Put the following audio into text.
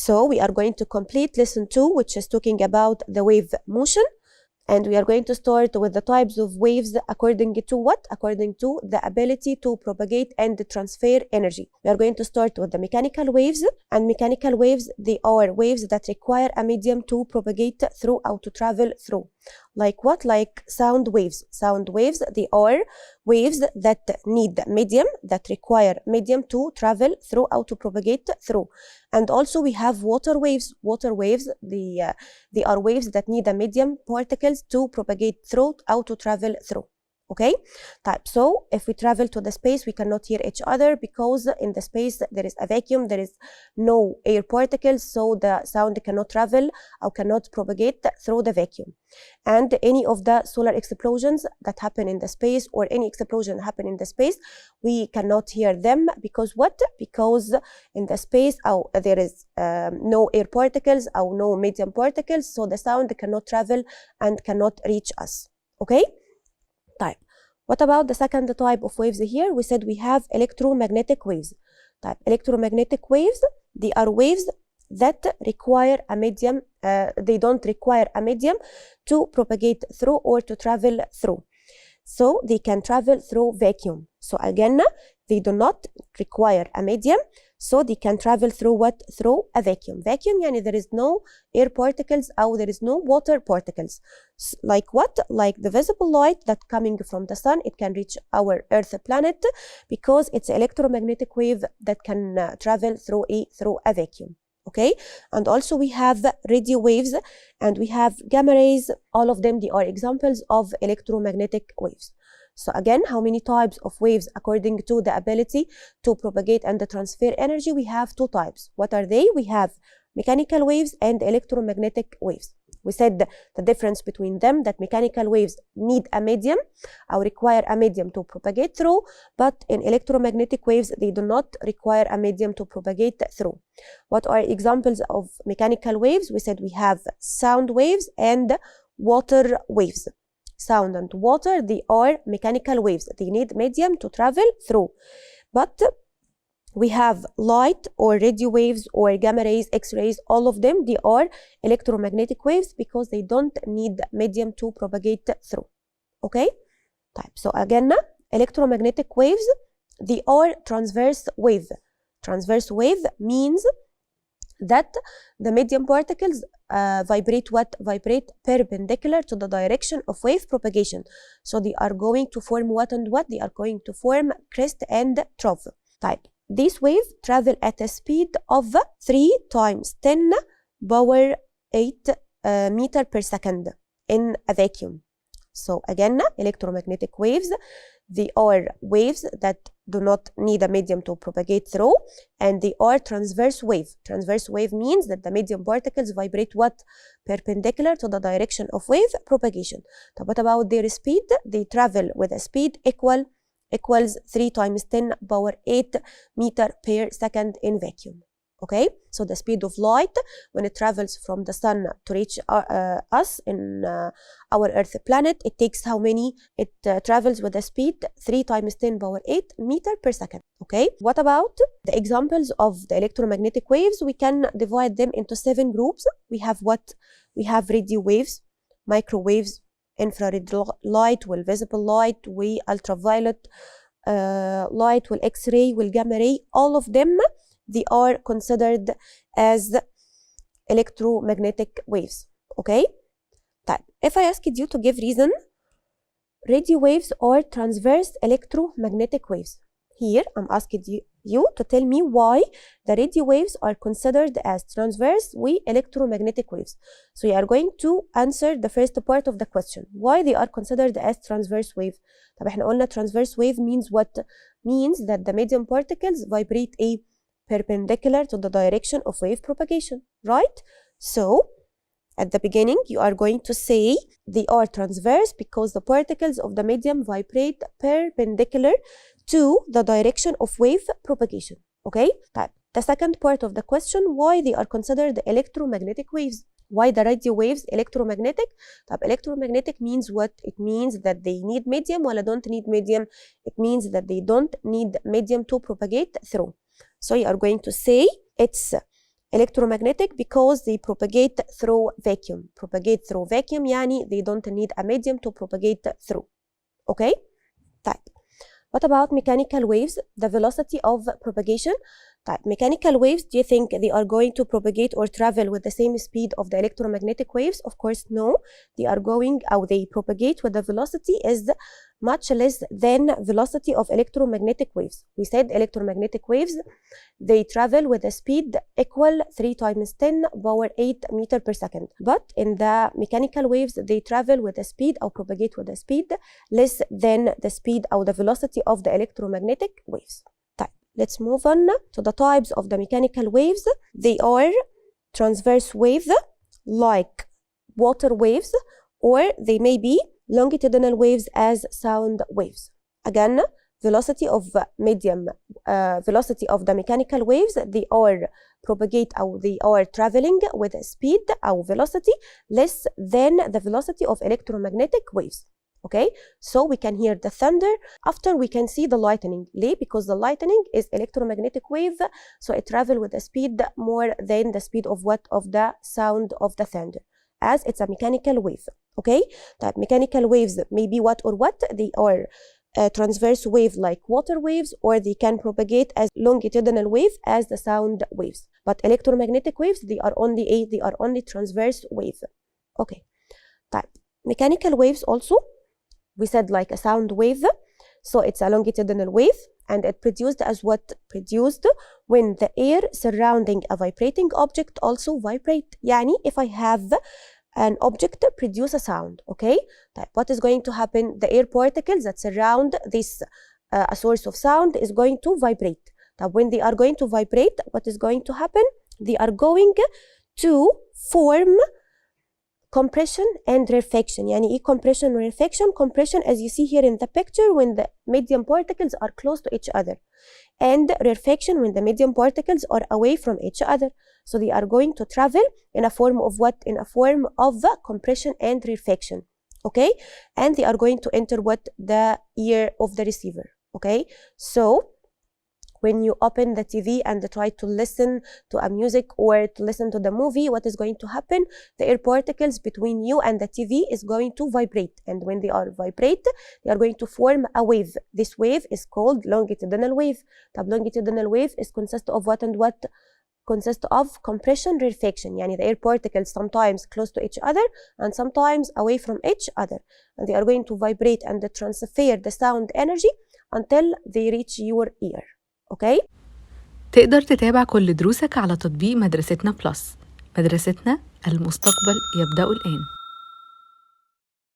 So we are going to complete lesson 2, which is talking about the wave motion. And we are going to start with the types of waves according to what? According to the ability to propagate and transfer energy. We are going to start with the mechanical waves. And mechanical waves, they are waves that require a medium to propagate through or to travel through. Like what? Like sound waves. Sound waves, they are waves that need medium, that require medium to travel through or to propagate through. And also we have water waves. Water waves, they are waves that need a medium, particles, to propagate through or to travel through. Okay, type. So if we travel to the space, we cannot hear each other because in the space there is a vacuum, there is no air particles, so the sound cannot travel or cannot propagate through the vacuum. And any of the solar explosions that happen in the space, or any explosion happen in the space, we cannot hear them because what? Because in the space there is no air particles or no medium particles, so the sound cannot travel and cannot reach us. Okay. Type. What about the second type of waves here? We said we have electromagnetic waves. Type. Electromagnetic waves, they are waves that require a medium, they don't require a medium to propagate through or to travel through. So they can travel through vacuum. So again, they do not require a medium, so they can travel through what? Through a vacuum. Vacuum, yani there is no air particles or there is no water particles. Like what? Like the visible light that coming from the sun, it can reach our Earth planet because it's an electromagnetic wave that can travel through a vacuum. Okay, and also we have radio waves and we have gamma rays. All of them, they are examples of electromagnetic waves. So again, how many types of waves according to the ability to propagate and transfer energy? We have two types. What are they? We have mechanical waves and electromagnetic waves. We said the difference between them, that mechanical waves need a medium or require a medium to propagate through, but in electromagnetic waves, they do not require a medium to propagate through. What are examples of mechanical waves? We said we have sound waves and water waves. Sound and water, they are mechanical waves. They need medium to travel through. But we have light or radio waves or gamma rays, X-rays, all of them, they are electromagnetic waves because they don't need medium to propagate through. Okay? Type. So again, electromagnetic waves, they are transverse wave. Transverse wave means that the medium particles vibrate what? Vibrate perpendicular to the direction of wave propagation. So they are going to form what and what? They are going to form crest and trough. Type. These waves travel at a speed of 3 × 10⁸ meter per second in a vacuum. So again, electromagnetic waves, they are waves that do not need a medium to propagate through, and they are transverse wave. Transverse wave means that the medium particles vibrate what? Perpendicular to the direction of wave propagation. But what about their speed? They travel with a speed equals 3 × 10⁸ meter per second in vacuum. Okay, so the speed of light when it travels from the sun to reach us in our Earth planet, it takes how many? It travels with a speed 3 × 10⁸ meter per second. Okay, what about the examples of the electromagnetic waves? We can divide them into 7 groups. We have what? We have radio waves, microwaves, infrared light, visible light, ultraviolet light, X-ray, gamma ray. All of them, they are considered as electromagnetic waves. Okay? Type. If I asked you to give reason, radio waves are transverse electromagnetic waves. Here, I'm asking you to tell me why the radio waves are considered as transverse electromagnetic waves. So you are going to answer the first part of the question. Why they are considered as transverse wave? طب احنا قلنا transverse wave means what? Means that the medium particles vibrate perpendicular to the direction of wave propagation, right? So at the beginning, you are going to say they are transverse because the particles of the medium vibrate perpendicular to the direction of wave propagation. Okay? The second part of the question, why they are considered electromagnetic waves? Why the radio waves electromagnetic? Electromagnetic means what? It means that they need medium or don't need medium. It means that they don't need medium to propagate through. So you are going to say it's electromagnetic because they propagate through vacuum. Propagate through vacuum يعني they don't need a medium to propagate through. Okay? طيب. What about mechanical waves? The velocity of propagation. طيب. Mechanical waves, do you think they are going to propagate or travel with the same speed of the electromagnetic waves? Of course, no. They are going, or they propagate with the velocity is much less than velocity of electromagnetic waves. We said electromagnetic waves, they travel with a speed equal 3 times 10 power 8 meter per second. But in the mechanical waves, they travel with a speed or propagate with a speed less than the speed or the velocity of the electromagnetic waves. Let's move on to the types of the mechanical waves. They are transverse waves like water waves, or they may be longitudinal waves as sound waves. Again, velocity of velocity of the mechanical waves, they are propagate or they are traveling with a speed or velocity less than the velocity of electromagnetic waves. Okay, so we can hear the thunder. After we can see the lightning. ليه? Because the lightning is electromagnetic wave, so it travels with a speed more than the speed of what? Of the sound of the thunder, as it's a mechanical wave. Okay, that mechanical waves may be what or what? They are transverse wave like water waves, or they can propagate as longitudinal wave as the sound waves. But electromagnetic waves, they are only transverse wave. Okay, type mechanical waves also. We said like a sound wave, so it's a longitudinal wave, and it produced as what? Produced when the air surrounding a vibrating object also vibrate. يعني if I have an object produce a sound, okay? What is going to happen? The air particles that surround this a source of sound is going to vibrate. When they are going to vibrate, what is going to happen? They are going to form compression and rarefaction. يعني إيه compression and rarefaction? Compression, as you see here in the picture, when the medium particles are close to each other, and rarefaction when the medium particles are away from each other. So they are going to travel in a form of what? In a form of compression and rarefaction. Okay, and they are going to enter what? The ear of the receiver. Okay, so when you open the TV and try to listen to a music or to listen to the movie, what is going to happen? The air particles between you and the TV is going to vibrate, and when they are vibrate, they are going to form a wave. This wave is called longitudinal wave. The longitudinal wave is consist of what and what? Consist of compression, rarefaction. يعني the air particles sometimes close to each other and sometimes away from each other, and they are going to vibrate and transfer the sound energy until they reach your ear. اوكي. تقدر تتابع كل دروسك على تطبيق مدرستنا بلس. مدرستنا، المستقبل يبدأ الآن.